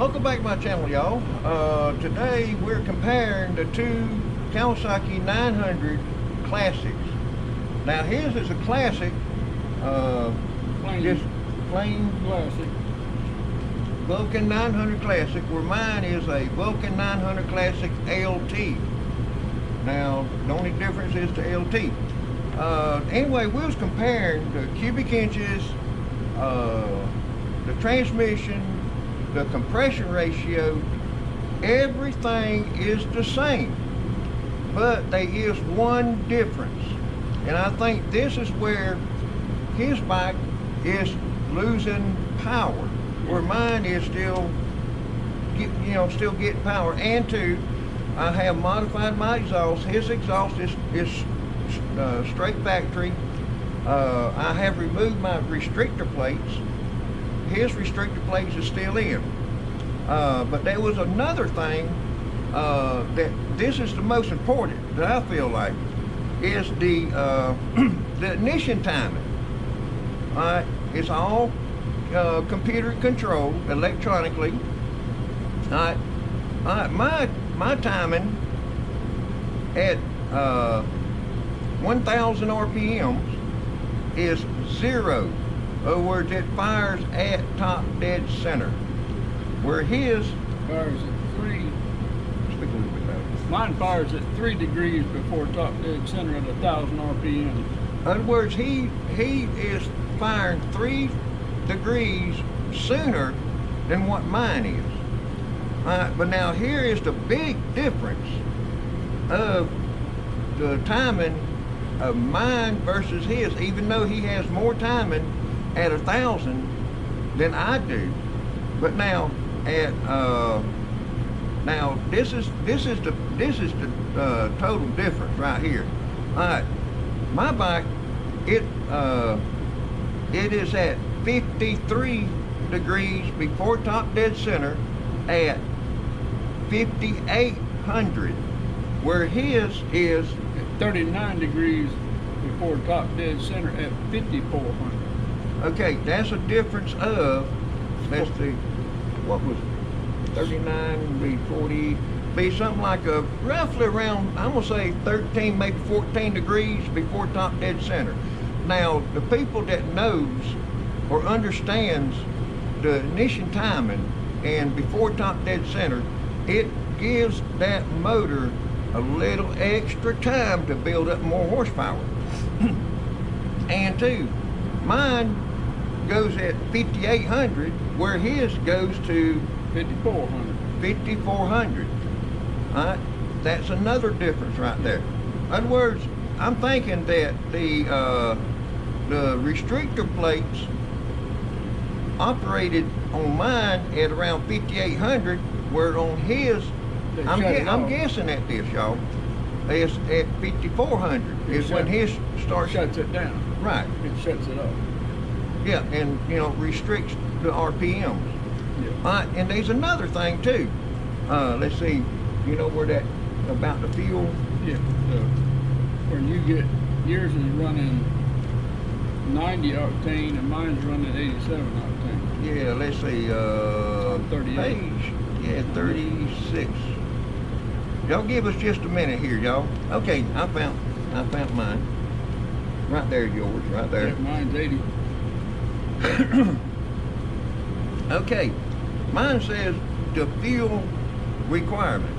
Welcome back to my channel, y'all. Today we're comparing the two Kawasaki 900 classics. Now his is a classic, just plain classic. VULCAN 900 classic, where mine is a VULCAN 900 classic LT. Now the only difference is the LT. Anyway, we was comparing the cubic inches, the transmission, the compression ratio. Everything is the same, but there is one difference, and I think this is where his bike is losing power, where mine is still still getting power. And two, I have modified my exhaust. His exhaust is straight factory. I have removed my restrictor plates. His restrictor plates is still in. But there was another thing that this is the most important that I feel like is the the ignition timing. It's all computer controlled electronically. My timing at 1,000 RPMs is 0. In other words, it fires at top dead center, where his Fires at 3. Speak a little bit louder. Mine fires at 3 degrees before top dead center at 1,000 RPM. In other words, he is firing 3 degrees sooner than what mine is. But now here is the big difference of the timing of mine versus his. Even though he has more timing at 1,000 than I do, but now at now this is the total difference right here. All right, my bike, it is at 53 degrees before top dead center at 5,800, where his is At 39 degrees before top dead center at 5,400. okay. That's a difference of, let's see, what was 39 be 40, be something like a roughly around, I'm gonna say 13, maybe 14 degrees before top dead center. Now the people that knows or understands the ignition timing and before top dead center, it gives that motor a little extra time to build up more horsepower. And two, mine goes at 5,800, where his goes to 5,400. 5,400. All right, that's another difference right there. In other words, I'm thinking that the restrictor plates operated on mine at around 5,800, where on his, I'm guessing at this, y'all, it's at 5,400 is when his starts. Shuts it down. Right. It shuts it off. Yeah, and restricts the RPMs. Yeah. And there's another thing too. Let's see, you know where that about the fuel? Yeah. So when you get, yours is running 90 octane and mine's running 87 octane. Yeah, let's see. 38. Page. Yeah, 36. Y'all give us just a minute here, y'all. Okay, I found mine. Right there, yours, right there. Yeah, mine's 80. Okay, mine says the fuel requirement.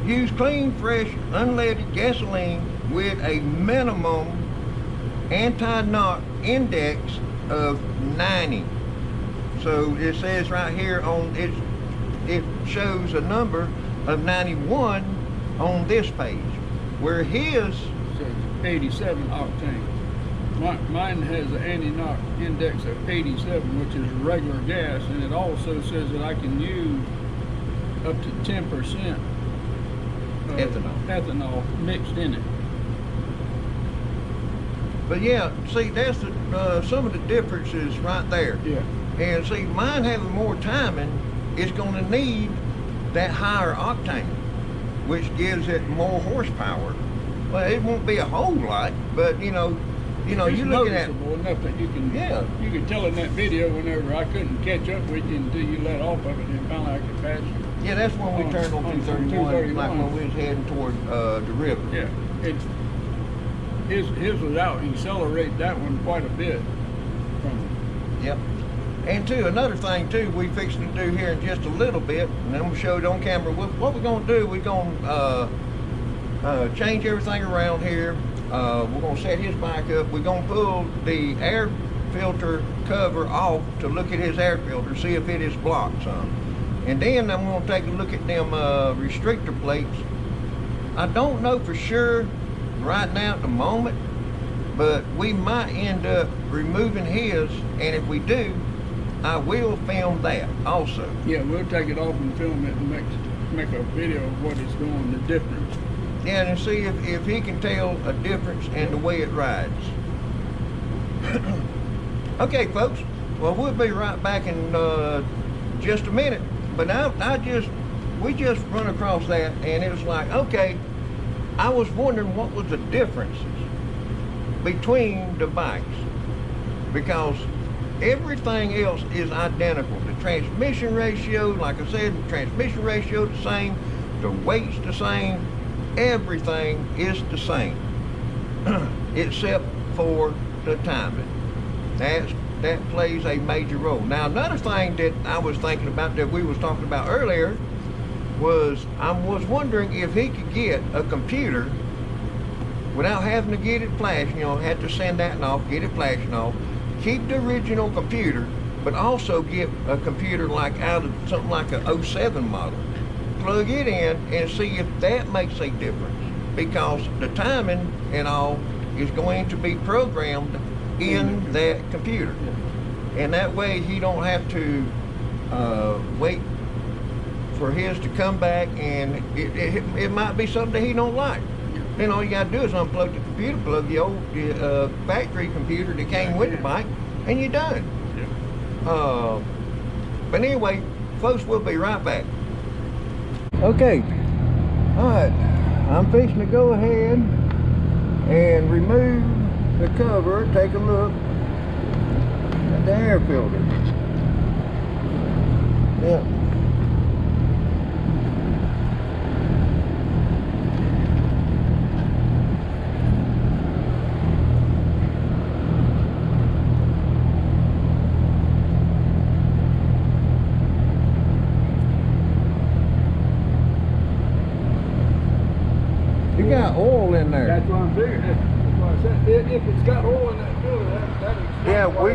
Use clean, fresh, unleaded gasoline with a minimum anti-knock index of 90. So it says right here on it, it shows a number of 91 on this page, where his So it's 87 octane. Mine has an anti-knock index of 87, which is regular gas, and it also says that I can use up to 10% ethanol mixed in it. But yeah, see, that's the, some of the differences right there. Yeah. And see, mine having more timing is going to need that higher octane, which gives it more horsepower. Well, it won't be a whole lot, but You know, It's you're looking at, noticeable enough that you can, Yeah. you can tell in that video whenever I couldn't catch up with you until you let off of it, and finally I could pass you. yeah, that's when we turned on 231, like 231. when we was heading toward the river. Yeah, his was out. He accelerated that one quite a bit from Yep. And too, another thing too, we fixing to do here in just a little bit, and I'm gonna show it on camera. What we're gonna do, we're gonna change everything around here. We're gonna set his bike up. We're gonna pull the air filter cover off to look at his air filter, see if it is blocked some. And then I'm gonna take a look at them restrictor plates. I don't know for sure right now at the moment, but we might end up removing his, and if we do, I will film that also. Yeah, we'll take it off and film it and make a video of what it's doing, the difference. Yeah, and see if he can tell a difference in the way it rides. Okay, folks. Well, we'll be right back in just a minute. But we just run across that, and it was like, okay, I was wondering what was the differences between the bikes, because everything else is identical. The transmission ratio, like I said, the transmission ratio the same, the weight's the same, everything is the same, except for the timing. That plays a major role. Now, another thing that I was thinking about that we was talking about earlier was I was wondering if he could get a computer without having to get it flashed. You know, had to send that off, get it flashing off, keep the original computer, but also get a computer like out of something like a 07 model. Plug it in and see if that makes a difference, because the timing and all is going to be programmed in that computer. And that way he don't have to wait for his to come back, and it might be something that he don't like. Then all you gotta do is unplug the computer, plug the old factory computer that came with the bike, and you're done. Yeah. But anyway, folks, we'll be right back. Okay, all right, I'm fixing to go ahead and remove the cover, take a look at the air filter. Yeah. You got oil in there. That's what I'm figuring. That's what I said. If it's got oil in that filter, that explains Yeah, why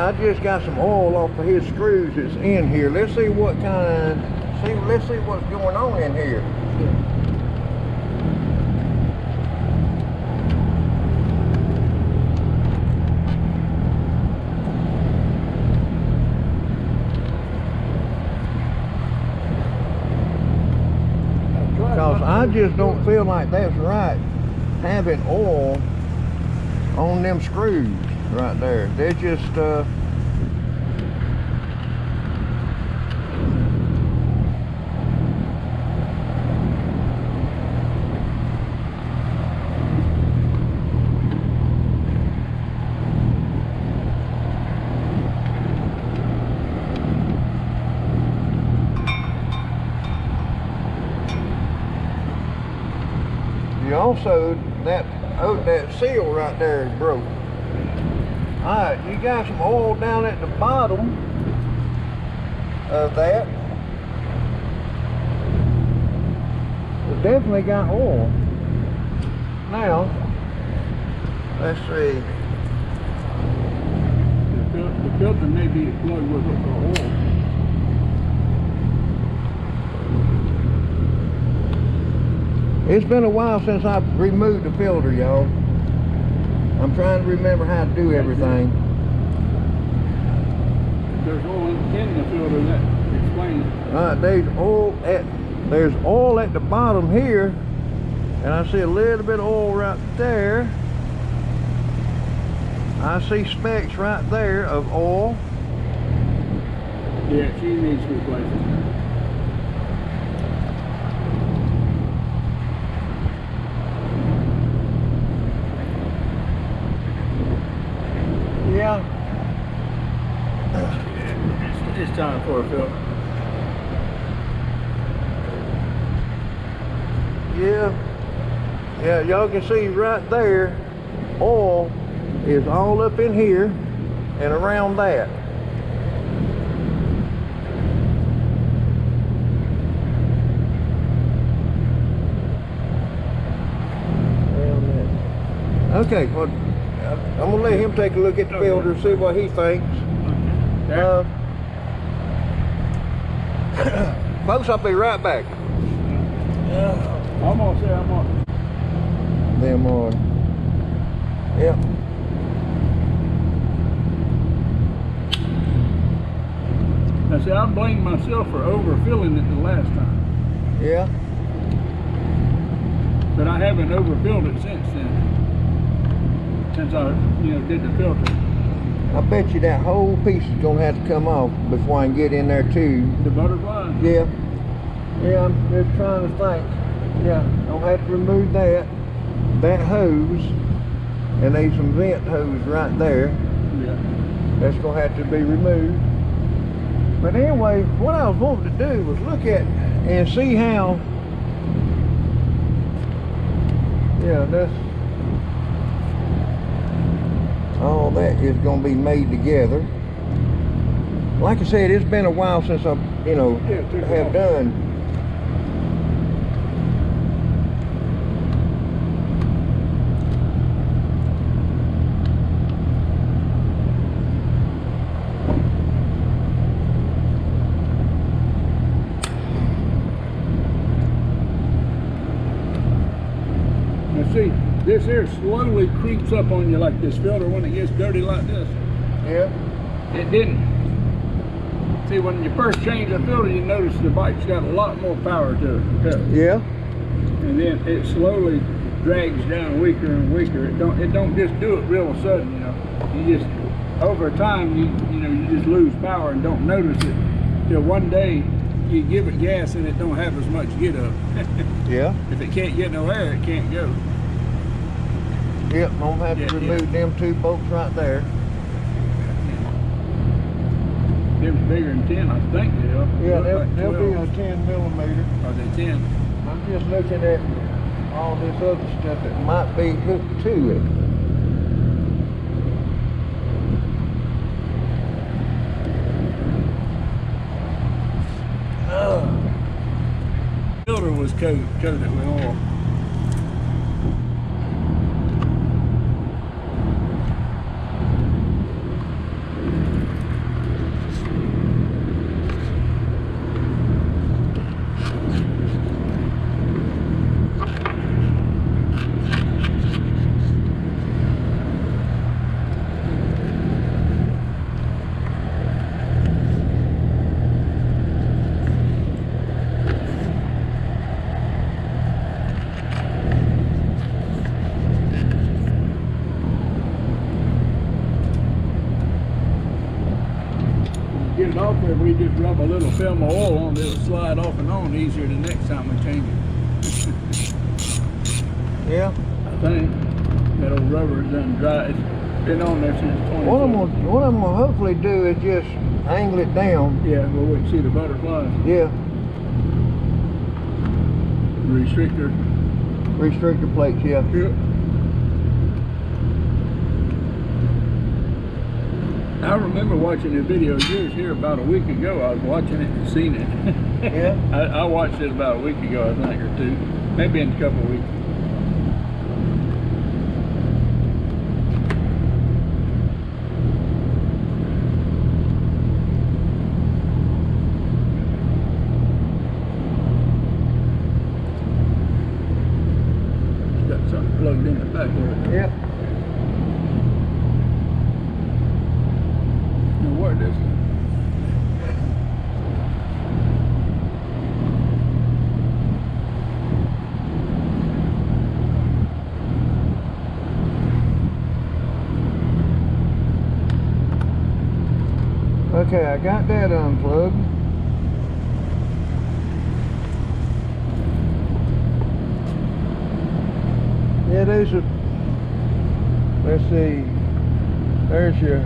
I just got some oil off of his screws that's in here. Let's see let's see what's going on in here. Because I just don't feel like that's right, having oil on them screws right there. They're just also that seal right there is broke. Alright, you got some oil down at the bottom of that. It definitely got oil. Now, let's see. the filter may be plugged with the oil. It's been a while since I've removed the filter, y'all. I'm trying to remember how to do everything. There's oil in the filter, that explains it. Alright, there's oil at the bottom here, and I see a little bit of oil right there. I see specks right there of oil. Yeah, she needs replacing. It's time for a filter. Yeah, y'all can see right there, oil is all up in here and around that. Okay, well, I'm gonna let him take a look at the filter, see what he thinks. Okay. Folks, I'll be right back. I'm gonna say I'm on. Them are. Yep. Now see, I blamed myself for overfilling it the last time, Yeah. but I haven't overfilled it since then. Since I, did the filter. I bet you that whole piece is gonna have to come off before I can get in there too. The butterfly. Yeah. Yeah, I'm just trying to think. Yeah, I'll have to remove that hose, and there's some vent hose right there. Yeah. That's gonna have to be removed. But anyway, what I was wanting to do was look at and see how, yeah, that's, all that is going to be made together. Like I said, it's been a while since I, have done. Now see, this here slowly creeps up on you like this filter when it gets dirty like this. Yeah. It didn't. See, when you first change the filter, you notice the bike's got a lot more power to it. Okay? Yeah. And then it slowly drags down weaker and weaker. It don't just do it real sudden, You just, over time, you just lose power and don't notice it. Till one day, you give it gas and it don't have as much get up. Yeah. If it can't get no air, it can't go. Yep, I'm gonna have to remove them two bolts right there. They're bigger than 10, I think they are. Yeah, they'll Like be 12. a 10 millimeter. Are they 10? I'm just looking at all this other stuff that might be hooked to it. Filter was coated with oil. Get it off there, we just rub a little film of oil on it, it'll slide off and on easier the next time we change it. Yeah. I think that old rubber is done dry. It's been on there since 20. What I'm gonna hopefully do is just angle it down. Yeah, well we can see the butterflies. Yeah. Restrictor plates, yeah. Yep. I remember watching the video yours here about a week ago. I was watching it and seen it. Yeah. I watched it about a week ago, I think, or two. Maybe in a couple of weeks. Got something plugged in the back there. Yep. What is it? Okay, I got that unplugged. Yeah, there's a, let's see, there's your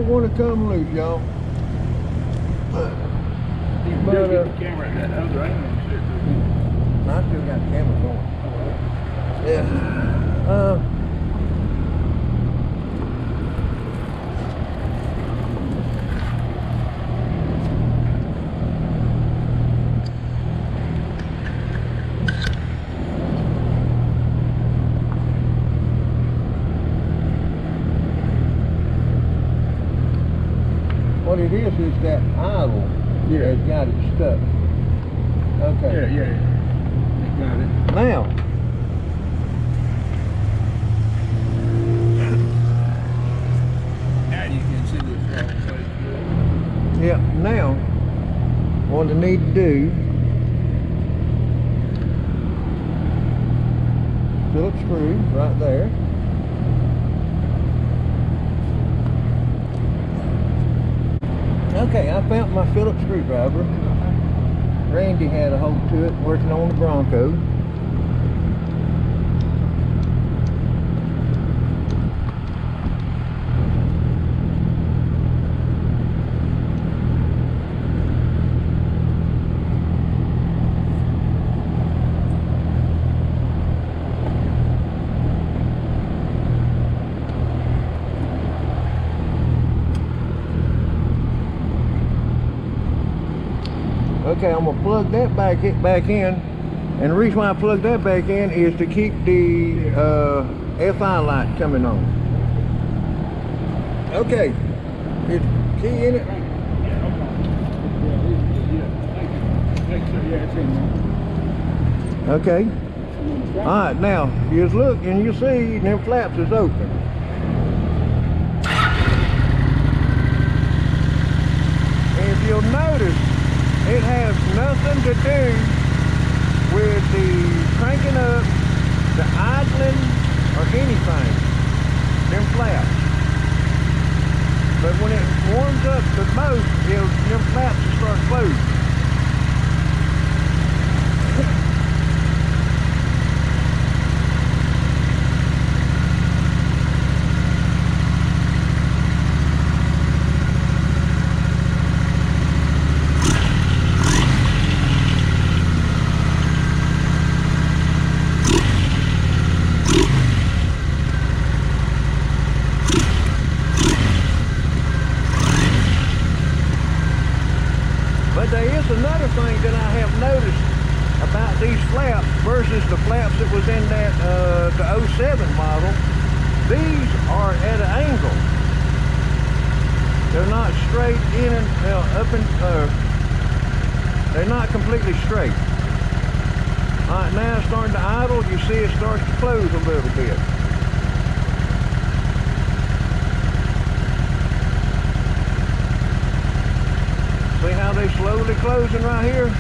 don't want to come loose, y'all. You can But, just get the camera at that other angle and shit. I still got the camera going. Yeah. What it is that idle has got it stuck. Okay. Yeah. You got it. Now, Now you can see this wrong place. yeah, now, what I need to do, Phillips screw right there. Okay, I found my Phillips screwdriver. Randy had a hold to it working on the Bronco. Okay, I'm gonna plug that back in, and the reason why I plug that back in is to keep the FI light coming on. Okay, is the key in it? Okay. All right, now you just look and you see them flaps is open. And if you'll notice, it has nothing to do with the cranking up, the idling, or anything. Them flaps. But when it warms up the most, them flaps will start closing. Another thing that I have noticed about these flaps versus the flaps that was in that the 07 model, these are at an angle. They're not straight in and up and they're not completely straight. All right, now it's starting to idle. You see it starts to close a little bit. See how they slowly closing right here?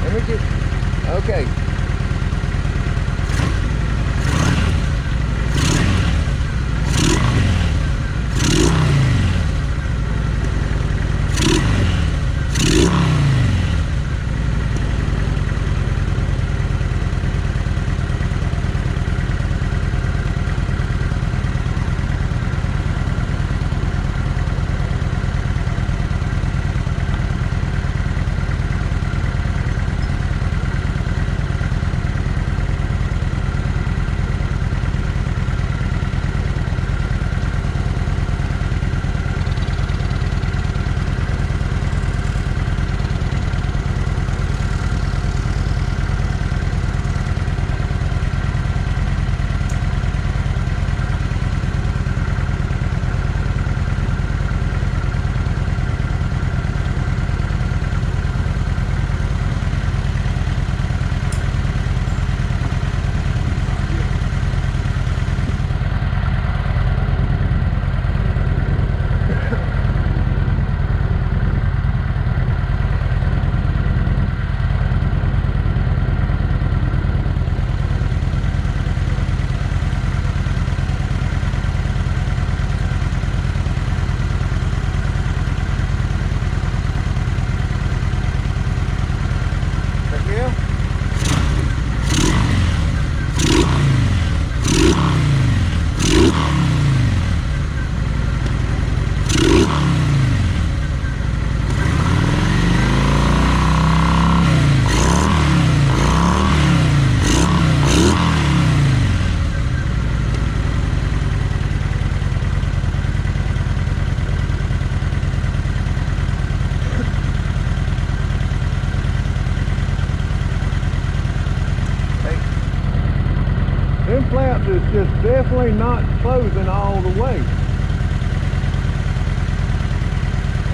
Let me get, okay. them flaps is just definitely not closing all the way.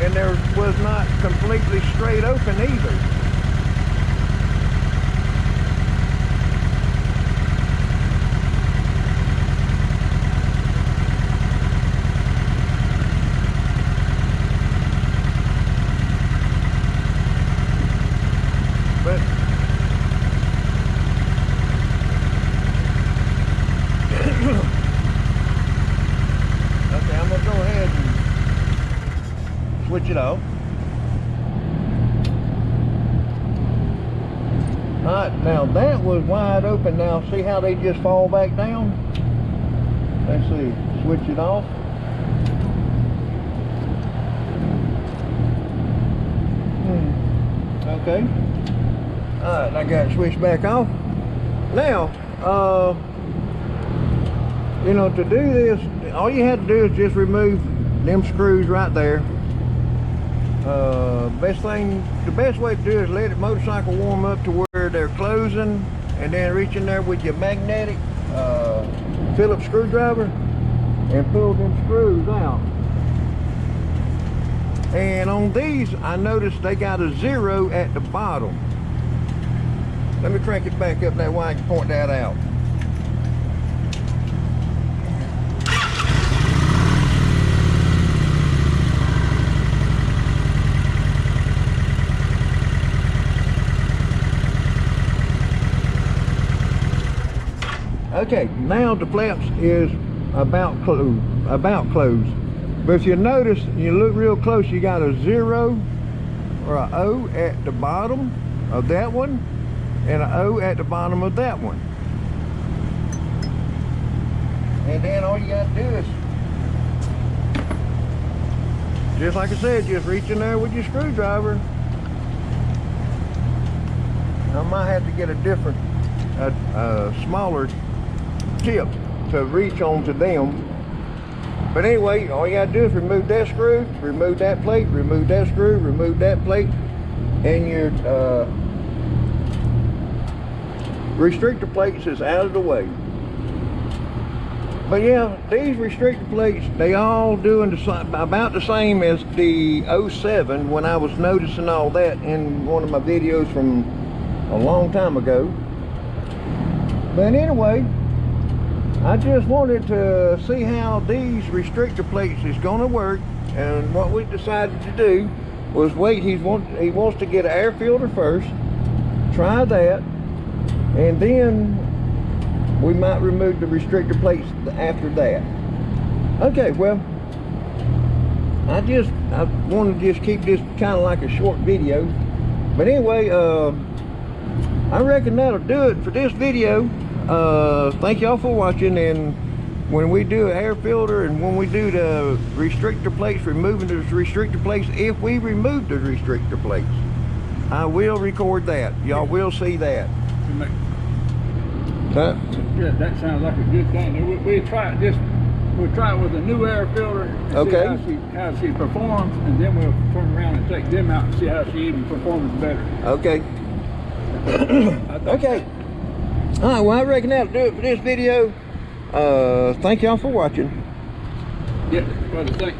And there was not completely straight open either. But okay, I'm gonna go ahead and switch it off. Alright, now that was wide open. Now see how they just fall back down? Let's see, switch it off. Okay. Alright, I got it switched back off. Now, you know, to do this, all you had to do is just remove them screws right there. The best way to do it is let the motorcycle warm up to where they're closing, and then reach in there with your magnetic Phillips screwdriver and pull them screws out. And on these, I noticed they got a 0 at the bottom. Let me crank it back up that way I can point that out. Okay, now the flaps is about closed. But if you notice, you look real close, you got a 0 or a O at the bottom of that one, and an O at the bottom of that one. And then all you got to do is, just like I said, just reach in there with your screwdriver. I might have to get a different, smaller tip to reach onto them. But anyway, all you gotta do is remove that screw, remove that plate, remove that screw, remove that plate, and your restrictor plates is out of the way. But yeah, these restrictor plates, they all doing about the same as the 07 when I was noticing all that in one of my videos from a long time ago. But anyway, I just wanted to see how these restrictor plates is going to work, and what we decided to do was wait. He wants to get an air filter first, try that, and then we might remove the restrictor plates after that. Okay, well, I want to just keep this kind of like a short video. But anyway, I reckon that'll do it for this video. Thank y'all for watching, and when we do an air filter and when we do the restrictor plates, removing the restrictor plates, if we remove the restrictor plates, I will record that. Y'all will see that. Yeah, that sounds like a good thing. We'll try it with a new air filter and okay, see how she performs, and then we'll turn around and take them out and see how she even performs better. Okay. Okay. All right, well, I reckon that'll do it for this video. Thank y'all for watching. Yeah, well, the thing